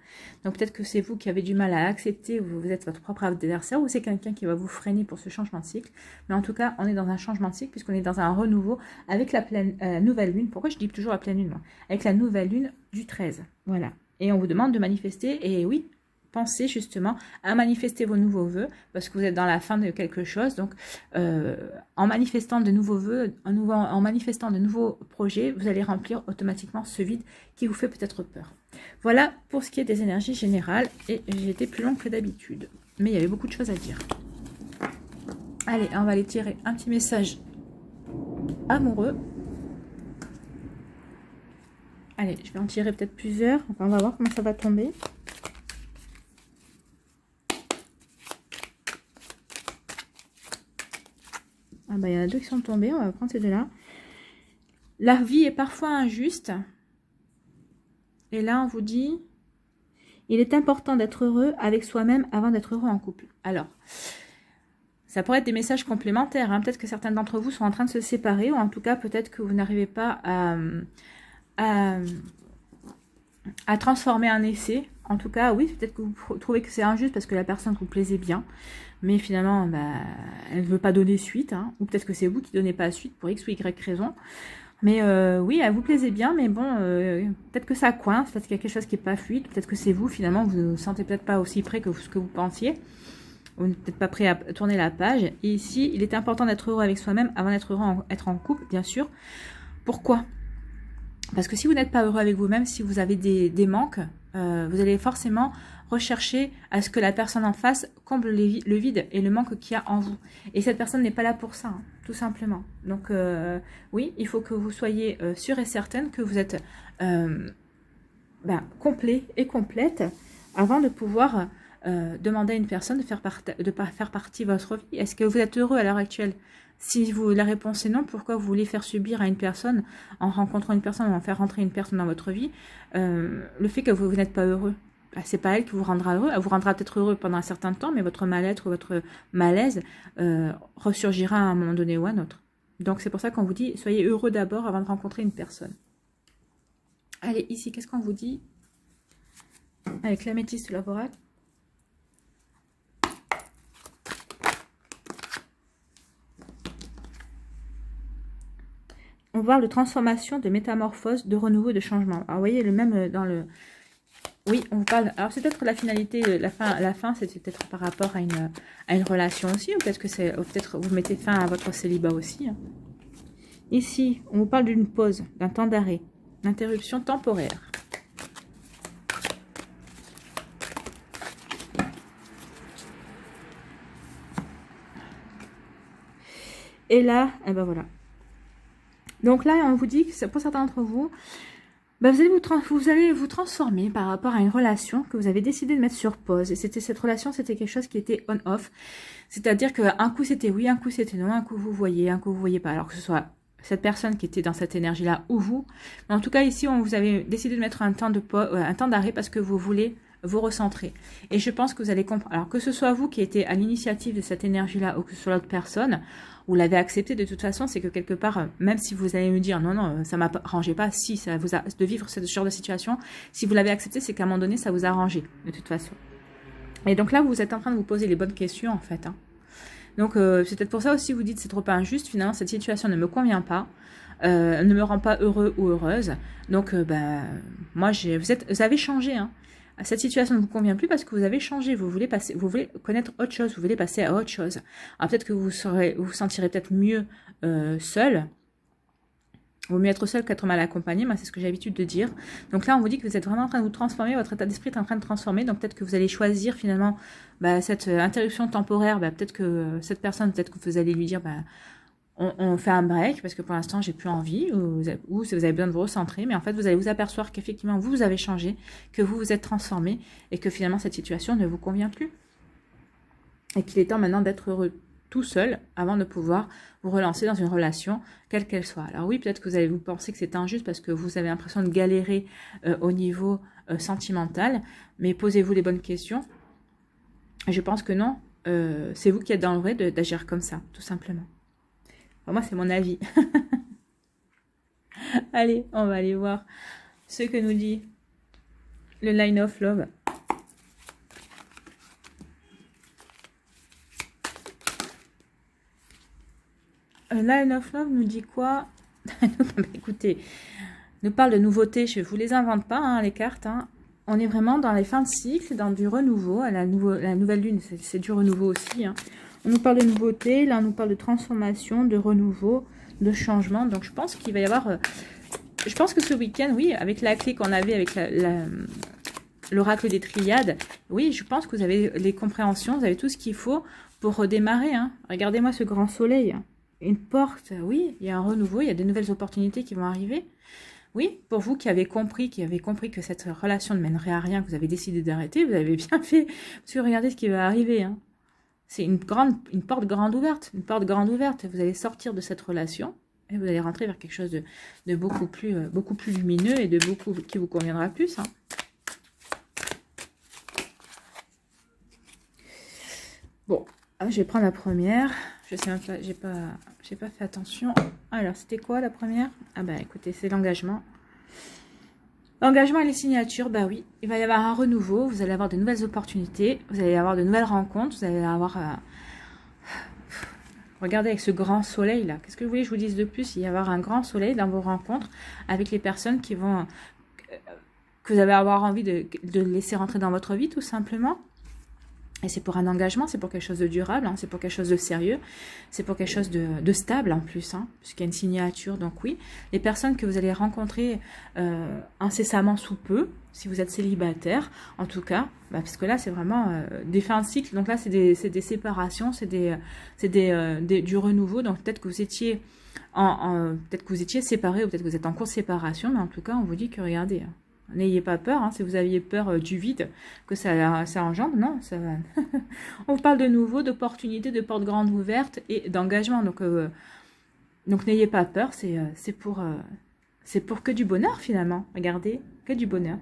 [SPEAKER 1] Donc peut-être que c'est vous qui avez du mal à accepter, vous êtes votre propre adversaire, ou c'est quelqu'un qui va vous freiner pour ce changement de cycle. Mais en tout cas on est dans un changement de cycle, puisqu'on est dans un renouveau avec la nouvelle lune. Pourquoi je dis toujours la pleine lune moi? Avec la nouvelle lune du 13, voilà. Et on vous demande de manifester, et oui, pensez justement à manifester vos nouveaux vœux, parce que vous êtes dans la fin de quelque chose. Donc, en manifestant de nouveaux vœux, en manifestant de nouveaux projets, vous allez remplir automatiquement ce vide qui vous fait peut-être peur. Voilà pour ce qui est des énergies générales. Et j'ai été plus longue que d'habitude, mais il y avait beaucoup de choses à dire. Allez, on va aller tirer un petit message amoureux. Allez, je vais en tirer peut-être plusieurs. Enfin, on va voir comment ça va tomber. Ah bah, il y en a deux qui sont tombés, on va prendre ces deux-là. La vie est parfois injuste. Et là, on vous dit, il est important d'être heureux avec soi-même avant d'être heureux en couple. Alors, ça pourrait être des messages complémentaires. Hein. Peut-être que certains d'entre vous sont en train de se séparer, ou en tout cas, peut-être que vous n'arrivez pas à transformer un essai. En tout cas, oui, peut-être que vous trouvez que c'est injuste parce que la personne vous plaisait bien. Mais finalement, bah, elle ne veut pas donner suite. Hein. Ou peut-être que c'est vous qui ne donnez pas suite pour X ou Y raison. Mais oui, elle vous plaisait bien. Mais bon, peut-être que ça coince. Peut-être qu'il y a quelque chose qui n'est pas fluide. Peut-être que c'est vous, finalement, vous ne vous sentez peut-être pas aussi près que ce que vous pensiez. Vous n'êtes peut-être pas prêt à tourner la page. Et ici, il est important d'être heureux avec soi-même avant d'être heureux être en couple, bien sûr. Pourquoi ? Parce que si vous n'êtes pas heureux avec vous-même, si vous avez des manques, vous allez forcément rechercher à ce que la personne en face comble le vide et le manque qu'il y a en vous. Et cette personne n'est pas là pour ça, hein, tout simplement. Donc oui, il faut que vous soyez sûre et certaine que vous êtes complet et complète avant de pouvoir demander à une personne de faire partie de votre vie. Est-ce que vous êtes heureux à l'heure actuelle ? Si la réponse est non, pourquoi vous voulez faire subir à une personne, en rencontrant une personne ou en faire rentrer une personne dans votre vie, le fait que vous n'êtes pas heureux? C'est pas elle qui vous rendra heureux. Elle vous rendra peut-être heureux pendant un certain temps, mais votre mal-être ou votre malaise ressurgira à un moment donné ou à un autre. Donc c'est pour ça qu'on vous dit, soyez heureux d'abord avant de rencontrer une personne. Allez, ici, qu'est-ce qu'on vous dit? Avec l'améthyste de l'avorat. On parle de transformation, de métamorphose, de renouveau, de changement. Alors, vous voyez, le même dans le... Oui, on vous parle... Alors, c'est peut-être la finalité, la fin c'est peut-être par rapport à une relation aussi, ou peut-être vous mettez fin à votre célibat aussi. Hein. Ici, on vous parle d'une pause, d'un temps d'arrêt, d'interruption temporaire. Et là, eh ben voilà. Donc là, on vous dit que pour certains d'entre vous, bah vous allez vous transformer par rapport à une relation que vous avez décidé de mettre sur pause. Et cette relation, c'était quelque chose qui était on-off. C'est-à-dire qu'un coup c'était oui, un coup c'était non, un coup vous voyez, un coup vous voyez pas. Alors que ce soit cette personne qui était dans cette énergie-là ou vous. Mais en tout cas, ici, vous avez décidé de mettre un temps d'arrêt parce que vous voulez vous recentrer. Et je pense que vous allez comprendre. Alors que ce soit vous qui étiez à l'initiative de cette énergie-là ou que ce soit l'autre personne, vous l'avez accepté de toute façon, c'est que quelque part, même si vous allez me dire non, ça m'arrangeait pas, si ça vous a de vivre ce genre de situation, si vous l'avez accepté, c'est qu'à un moment donné, ça vous a arrangé de toute façon. Et donc là, vous êtes en train de vous poser les bonnes questions en fait. Hein. Donc, c'est peut-être pour ça aussi vous dites c'est trop injuste. Finalement, cette situation ne me convient pas. Ne me rend pas heureux ou heureuse. Donc, moi, vous avez changé. Hein. Cette situation ne vous convient plus parce que vous avez changé. Vous voulez connaître autre chose. Vous voulez passer à autre chose. Alors, peut-être que vous vous sentirez peut-être mieux seul. Vaut mieux être seul qu'être mal accompagné, moi c'est ce que j'ai l'habitude de dire. Donc là, on vous dit que vous êtes vraiment en train de vous transformer, votre état d'esprit est en train de transformer, donc peut-être que vous allez choisir finalement cette interruption temporaire, peut-être que cette personne, peut-être que vous allez lui dire, on fait un break, parce que pour l'instant, j'ai plus envie, ou si vous avez besoin de vous recentrer, mais en fait, vous allez vous apercevoir qu'effectivement, vous avez changé, que vous vous êtes transformé, et que finalement, cette situation ne vous convient plus. Et qu'il est temps maintenant d'être heureux tout seul avant de pouvoir vous relancer dans une relation, quelle qu'elle soit. Alors oui, peut-être que vous allez vous penser que c'est injuste parce que vous avez l'impression de galérer au niveau sentimental, mais posez-vous les bonnes questions. Je pense que non, c'est vous qui êtes dans le vrai d'agir comme ça, tout simplement. Enfin, moi, c'est mon avis. Allez, on va aller voir ce que nous dit le Line of Love. Line of Love nous dit quoi? Écoutez, nous parle de nouveautés. Je ne vous les invente pas, hein, les cartes. Hein. On est vraiment dans les fins de cycle, dans du renouveau. La nouvelle lune, c'est du renouveau aussi. Hein. On nous parle de nouveautés. Là, on nous parle de transformation, de renouveau, de changement. Donc, je pense qu'il va y avoir... je pense que ce week-end, oui, avec la clé qu'on avait avec l'oracle des triades, oui, je pense que vous avez les compréhensions, vous avez tout ce qu'il faut pour redémarrer. Hein. Regardez-moi ce grand soleil. Une porte, oui, il y a un renouveau, il y a de nouvelles opportunités qui vont arriver. Oui, pour vous qui avez compris que cette relation ne mènerait à rien, que vous avez décidé d'arrêter, vous avez bien fait. Parce que regardez ce qui va arriver. Hein. C'est une porte grande ouverte. Une porte grande ouverte. Vous allez sortir de cette relation et vous allez rentrer vers quelque chose de beaucoup plus lumineux et qui vous conviendra plus. Hein. Bon, je vais prendre la première. Je sais même pas, j'ai pas fait attention. Alors, c'était quoi la première? Ah écoutez, c'est l'engagement. L'engagement et les signatures, oui. Il va y avoir un renouveau, vous allez avoir de nouvelles opportunités, vous allez avoir de nouvelles rencontres, vous allez avoir... Regardez avec ce grand soleil là. Qu'est-ce que vous voulez que je vous dise de plus? Il va y avoir un grand soleil dans vos rencontres avec les personnes que vous allez avoir envie de laisser rentrer dans votre vie tout simplement. Et c'est pour un engagement, c'est pour quelque chose de durable, hein, c'est pour quelque chose de sérieux, c'est pour quelque chose de stable en plus, hein, puisqu'il y a une signature. Donc oui, les personnes que vous allez rencontrer incessamment sous peu, si vous êtes célibataire, en tout cas, parce que là c'est vraiment des fins de cycle. Donc là c'est des séparations, c'est du renouveau. Donc peut-être que vous étiez peut-être que vous étiez séparés ou peut-être que vous êtes en cours de séparation, mais en tout cas on vous dit que regardez. N'ayez pas peur, hein, si vous aviez peur du vide que ça engendre, non, ça va. On vous parle de nouveau, d'opportunités, de portes grandes ouvertes et d'engagement. Donc n'ayez pas peur, c'est pour que du bonheur finalement. Regardez, que du bonheur.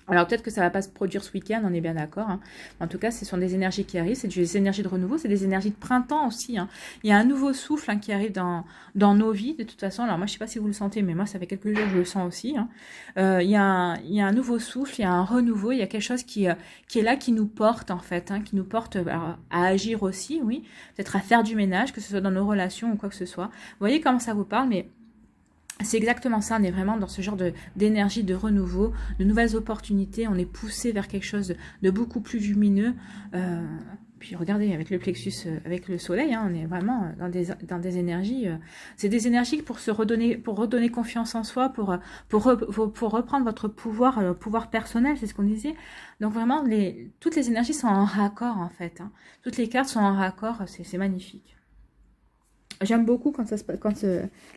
[SPEAKER 1] Alors peut-être que ça ne va pas se produire ce week-end, on est bien d'accord. Hein. En tout cas, ce sont des énergies qui arrivent, c'est des énergies de renouveau, c'est des énergies de printemps aussi. Hein. Il y a un nouveau souffle qui arrive dans nos vies, de toute façon. Alors moi, je ne sais pas si vous le sentez, mais moi, ça fait quelques jours que je le sens aussi. Hein. Il y a un nouveau souffle, il y a un renouveau, il y a quelque chose qui est là, qui nous porte en fait, hein, qui nous porte à agir aussi, oui. Peut-être à faire du ménage, que ce soit dans nos relations ou quoi que ce soit. Vous voyez comment ça vous parle, mais... C'est exactement ça, on est vraiment dans ce genre d'énergie de renouveau, de nouvelles opportunités, on est poussé vers quelque chose de beaucoup plus lumineux. Puis regardez, avec le plexus, avec le soleil, hein, on est vraiment dans des énergies, c'est des énergies pour redonner confiance en soi, pour reprendre votre pouvoir personnel, c'est ce qu'on disait. Donc vraiment, toutes les énergies sont en raccord en fait, hein. Toutes les cartes sont en raccord, c'est magnifique. J'aime beaucoup quand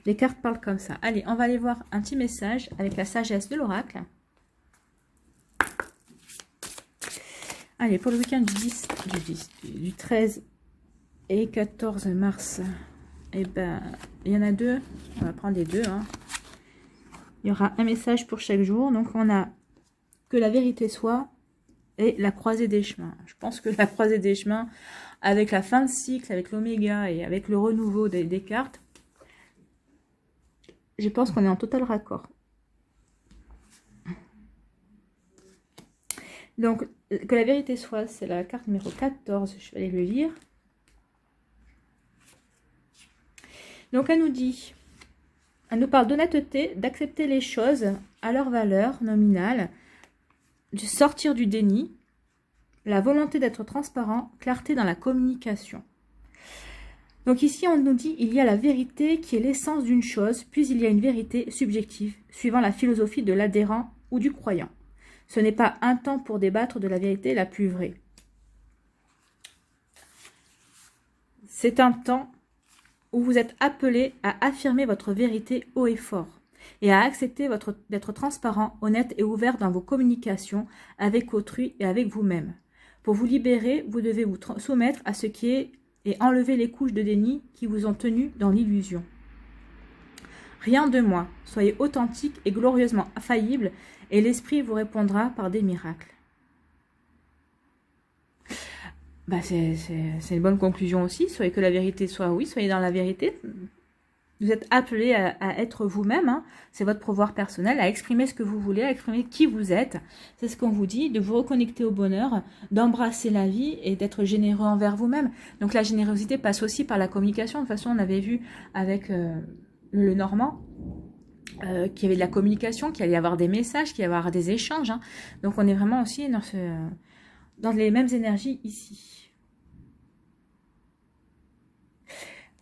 [SPEAKER 1] les cartes parlent comme ça. Allez, on va aller voir un petit message avec la sagesse de l'oracle. Allez, pour le week-end du 13 et 14 mars, il y en a deux. On va prendre les deux. Hein. Il y aura un message pour chaque jour. Donc, on a que la vérité soit et la croisée des chemins. Je pense que la croisée des chemins... Avec la fin de cycle, avec l'oméga et avec le renouveau des cartes, je pense qu'on est en total raccord. Donc, que la vérité soit, c'est la carte numéro 14, je vais aller le lire. Donc elle nous parle d'honnêteté, d'accepter les choses à leur valeur nominale, de sortir du déni, la volonté d'être transparent, clarté dans la communication. Donc ici, on nous dit il y a la vérité qui est l'essence d'une chose, puis il y a une vérité subjective, suivant la philosophie de l'adhérent ou du croyant. Ce n'est pas un temps pour débattre de la vérité la plus vraie. C'est un temps où vous êtes appelé à affirmer votre vérité haut et fort et à accepter d'être transparent, honnête et ouvert dans vos communications avec autrui et avec vous-même. Pour vous libérer, vous devez vous soumettre à ce qui est et enlever les couches de déni qui vous ont tenu dans l'illusion. Rien de moins, soyez authentique et glorieusement faillible et l'esprit vous répondra par des miracles. C'est une bonne conclusion aussi. Soyez que la vérité soit oui, soyez dans la vérité. Vous êtes appelé à être vous-même. Hein. C'est votre pouvoir personnel, à exprimer ce que vous voulez, à exprimer qui vous êtes. C'est ce qu'on vous dit, de vous reconnecter au bonheur, d'embrasser la vie et d'être généreux envers vous-même. Donc la générosité passe aussi par la communication. De toute façon, on avait vu avec le Normand qu'il y avait de la communication, qu'il allait y avoir des messages, qu'il allait y avoir des échanges. Hein. Donc on est vraiment aussi dans les mêmes énergies ici.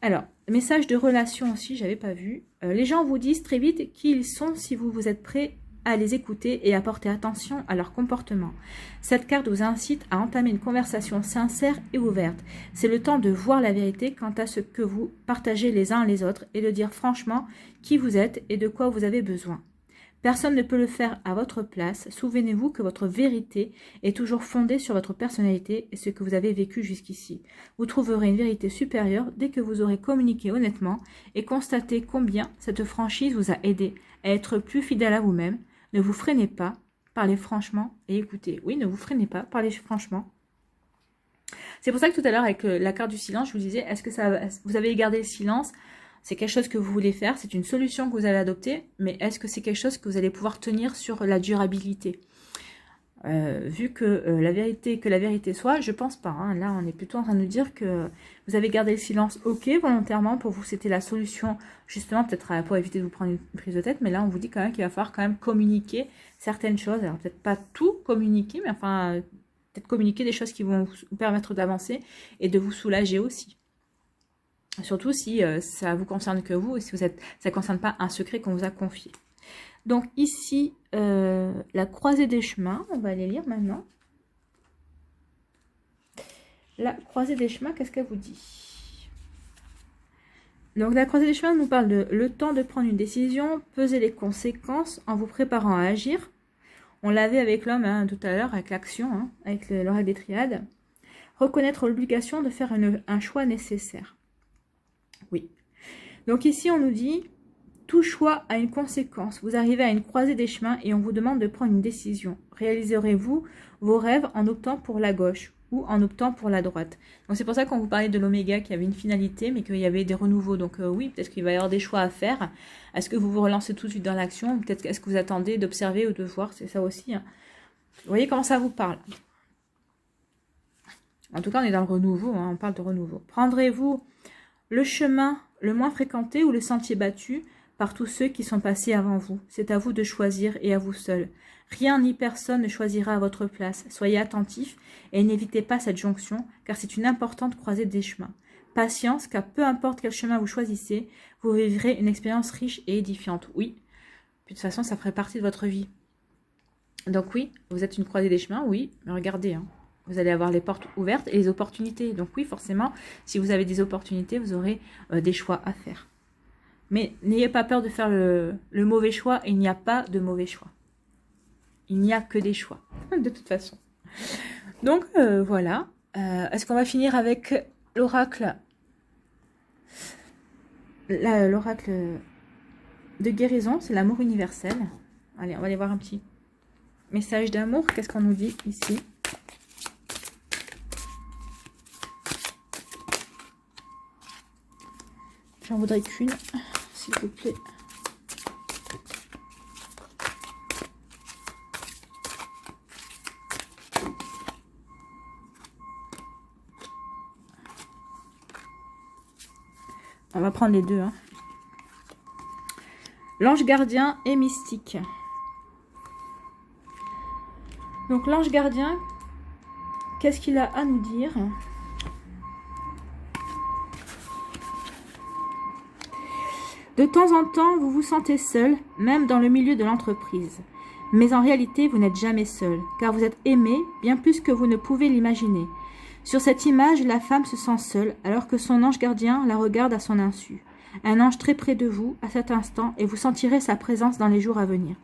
[SPEAKER 1] Alors, message de relation aussi, j'avais pas vu. Les gens vous disent très vite qui ils sont si vous êtes prêt à les écouter et à porter attention à leur comportement. Cette carte vous incite à entamer une conversation sincère et ouverte. C'est le temps de voir la vérité quant à ce que vous partagez les uns les autres et de dire franchement qui vous êtes et de quoi vous avez besoin. Personne ne peut le faire à votre place. Souvenez-vous que votre vérité est toujours fondée sur votre personnalité et ce que vous avez vécu jusqu'ici. Vous trouverez une vérité supérieure dès que vous aurez communiqué honnêtement et constaté combien cette franchise vous a aidé à être plus fidèle à vous-même. Ne vous freinez pas, parlez franchement et écoutez. Oui, ne vous freinez pas, parlez franchement. C'est pour ça que tout à l'heure, avec la carte du silence, je vous disais, est-ce que vous avez gardé le silence ? C'est quelque chose que vous voulez faire, c'est une solution que vous allez adopter, mais est-ce que c'est quelque chose que vous allez pouvoir tenir sur la durabilité? Vu que la vérité soit, je pense pas. Hein. Là, on est plutôt en train de nous dire que vous avez gardé le silence, ok, volontairement, pour vous, c'était la solution, justement, peut-être pour éviter de vous prendre une prise de tête, mais là, on vous dit quand même qu'il va falloir quand même communiquer certaines choses. Alors, peut-être pas tout communiquer, mais enfin, peut-être communiquer des choses qui vont vous permettre d'avancer et de vous soulager aussi. Surtout si ça vous concerne que vous et si ça ne concerne pas un secret qu'on vous a confié. Donc ici, la croisée des chemins, on va aller lire maintenant. La croisée des chemins, qu'est-ce qu'elle vous dit? Donc la croisée des chemins nous parle de le temps de prendre une décision, peser les conséquences en vous préparant à agir. On l'avait avec l'homme hein, tout à l'heure, avec l'action, hein, avec l'oracle des triades. Reconnaître l'obligation de faire un choix nécessaire. Oui. Donc ici, on nous dit, tout choix a une conséquence. Vous arrivez à une croisée des chemins et on vous demande de prendre une décision. Réaliserez-vous vos rêves en optant pour la gauche ou en optant pour la droite? Donc c'est pour ça qu'on vous parlait de l'oméga qui avait une finalité, mais qu'il y avait des renouveaux. Donc oui, peut-être qu'il va y avoir des choix à faire. Est-ce que vous vous relancez tout de suite dans l'action? Peut-être est-ce que vous attendez d'observer ou de voir? C'est ça aussi. Hein. Vous voyez comment ça vous parle? En tout cas, on est dans le renouveau. Hein, on parle de renouveau. Prendrez-vous le chemin le moins fréquenté ou le sentier battu par tous ceux qui sont passés avant vous? C'est à vous de choisir et à vous seul. Rien ni personne ne choisira à votre place. Soyez attentifs et n'évitez pas cette jonction, car c'est une importante croisée des chemins. Patience, car peu importe quel chemin vous choisissez, vous vivrez une expérience riche et édifiante. Oui, de toute façon, ça ferait partie de votre vie. Donc oui, vous êtes une croisée des chemins, oui, mais regardez, hein. Vous allez avoir les portes ouvertes et les opportunités. Donc oui, forcément, si vous avez des opportunités, vous aurez des choix à faire. Mais n'ayez pas peur de faire le mauvais choix. Il n'y a pas de mauvais choix. Il n'y a que des choix, de toute façon. Donc voilà. Est-ce qu'on va finir avec l'oracle? L'oracle de guérison, c'est l'amour universel. Allez, on va aller voir un petit message d'amour. Qu'est-ce qu'on nous dit ici? J'en voudrais qu'une, s'il vous plaît. On va prendre les deux. Hein. L'ange gardien et mystique. Donc l'ange gardien, qu'est-ce qu'il a à nous dire? De temps en temps, vous vous sentez seul, même dans le milieu de l'entreprise. Mais en réalité, vous n'êtes jamais seul, car vous êtes aimé bien plus que vous ne pouvez l'imaginer. Sur cette image, la femme se sent seule, alors que son ange gardien la regarde à son insu. Un ange très près de vous, à cet instant, et vous sentirez sa présence dans les jours à venir.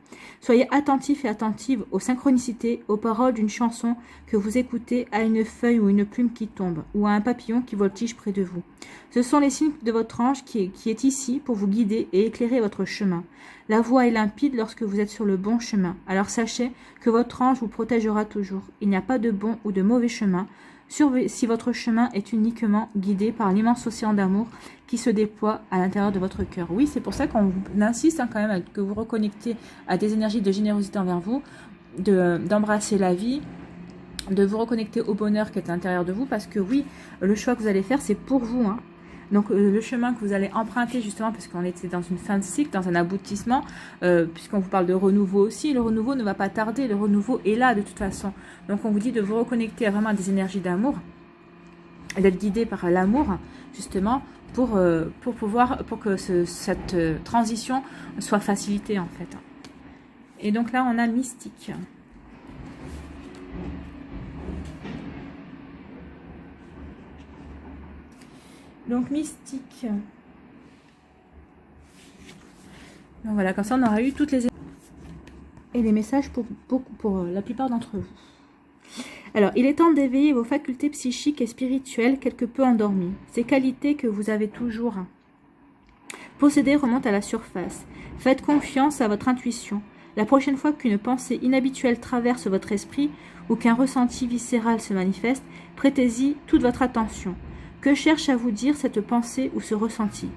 [SPEAKER 1] Soyez attentifs et attentives aux synchronicités, aux paroles d'une chanson que vous écoutez, à une feuille ou une plume qui tombe, ou à un papillon qui voltige près de vous. Ce sont les signes de votre ange qui est ici pour vous guider et éclairer votre chemin. La voie est limpide lorsque vous êtes sur le bon chemin. Alors sachez que votre ange vous protégera toujours. Il n'y a pas de bon ou de mauvais chemin. Si votre chemin est uniquement guidé par l'immense océan d'amour qui se déploie à l'intérieur de votre cœur. Oui, c'est pour ça qu'on insiste quand même que vous reconnectez à des énergies de générosité envers vous, d'embrasser la vie, de vous reconnecter au bonheur qui est à l'intérieur de vous, parce que oui, le choix que vous allez faire, c'est pour vous, hein. Donc le chemin que vous allez emprunter justement, parce qu'on était dans une fin de cycle, dans un aboutissement, puisqu'on vous parle de renouveau aussi, le renouveau ne va pas tarder, le renouveau est là de toute façon. Donc on vous dit de vous reconnecter vraiment à des énergies d'amour, d'être guidé par l'amour justement, pour que cette transition soit facilitée en fait. Et donc là on a mystique. Donc mystique. Donc voilà, comme ça on aura eu toutes les et les messages pour la plupart d'entre vous. Alors, il est temps d'éveiller vos facultés psychiques et spirituelles quelque peu endormies. Ces qualités que vous avez toujours possédées remontent à la surface. Faites confiance à votre intuition. La prochaine fois qu'une pensée inhabituelle traverse votre esprit ou qu'un ressenti viscéral se manifeste, prêtez-y toute votre attention. Que cherche à vous dire cette pensée ou ce ressenti?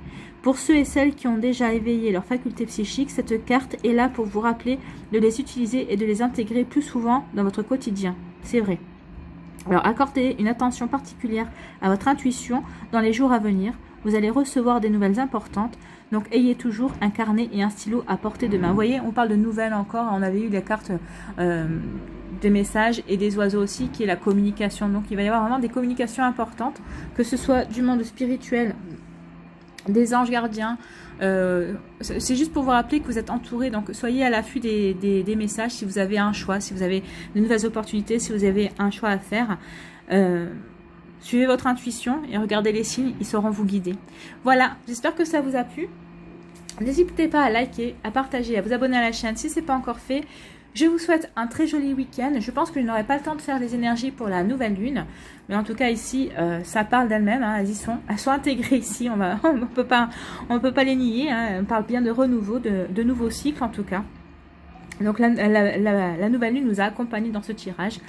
[SPEAKER 1] Pour ceux et celles qui ont déjà éveillé leurs facultés psychiques, cette carte est là pour vous rappeler de les utiliser et de les intégrer plus souvent dans votre quotidien. C'est vrai. Alors accordez une attention particulière à votre intuition dans les jours à venir. Vous allez recevoir des nouvelles importantes. Donc ayez toujours un carnet et un stylo à portée de main. Vous voyez, on parle de nouvelles encore. On avait eu les cartes des messages et des oiseaux aussi, qui est la communication. Donc il va y avoir vraiment des communications importantes, que ce soit du monde spirituel, des anges gardiens. C'est juste pour vous rappeler que vous êtes entouré. Donc soyez à l'affût des messages si vous avez un choix, si vous avez de nouvelles opportunités, si vous avez un choix à faire. Suivez votre intuition et regardez les signes, ils sauront vous guider. Voilà, j'espère que ça vous a plu. N'hésitez pas à liker, à partager, à vous abonner à la chaîne si ce n'est pas encore fait. Je vous souhaite un très joli week-end. Je pense que je n'aurai pas le temps de faire les énergies pour la nouvelle lune. Mais en tout cas ici, ça parle d'elles-mêmes. Hein, elles sont intégrées ici. On ne peut pas les nier. Hein, on parle bien de renouveau, de nouveaux cycles en tout cas. Donc la nouvelle lune nous a accompagnés dans ce tirage.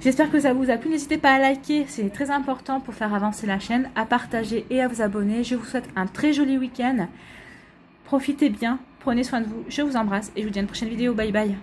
[SPEAKER 1] J'espère que ça vous a plu. N'hésitez pas à liker, c'est très important pour faire avancer la chaîne, à partager et à vous abonner. Je vous souhaite un très joli week-end. Profitez bien, prenez soin de vous. Je vous embrasse et je vous dis à une prochaine vidéo. Bye bye.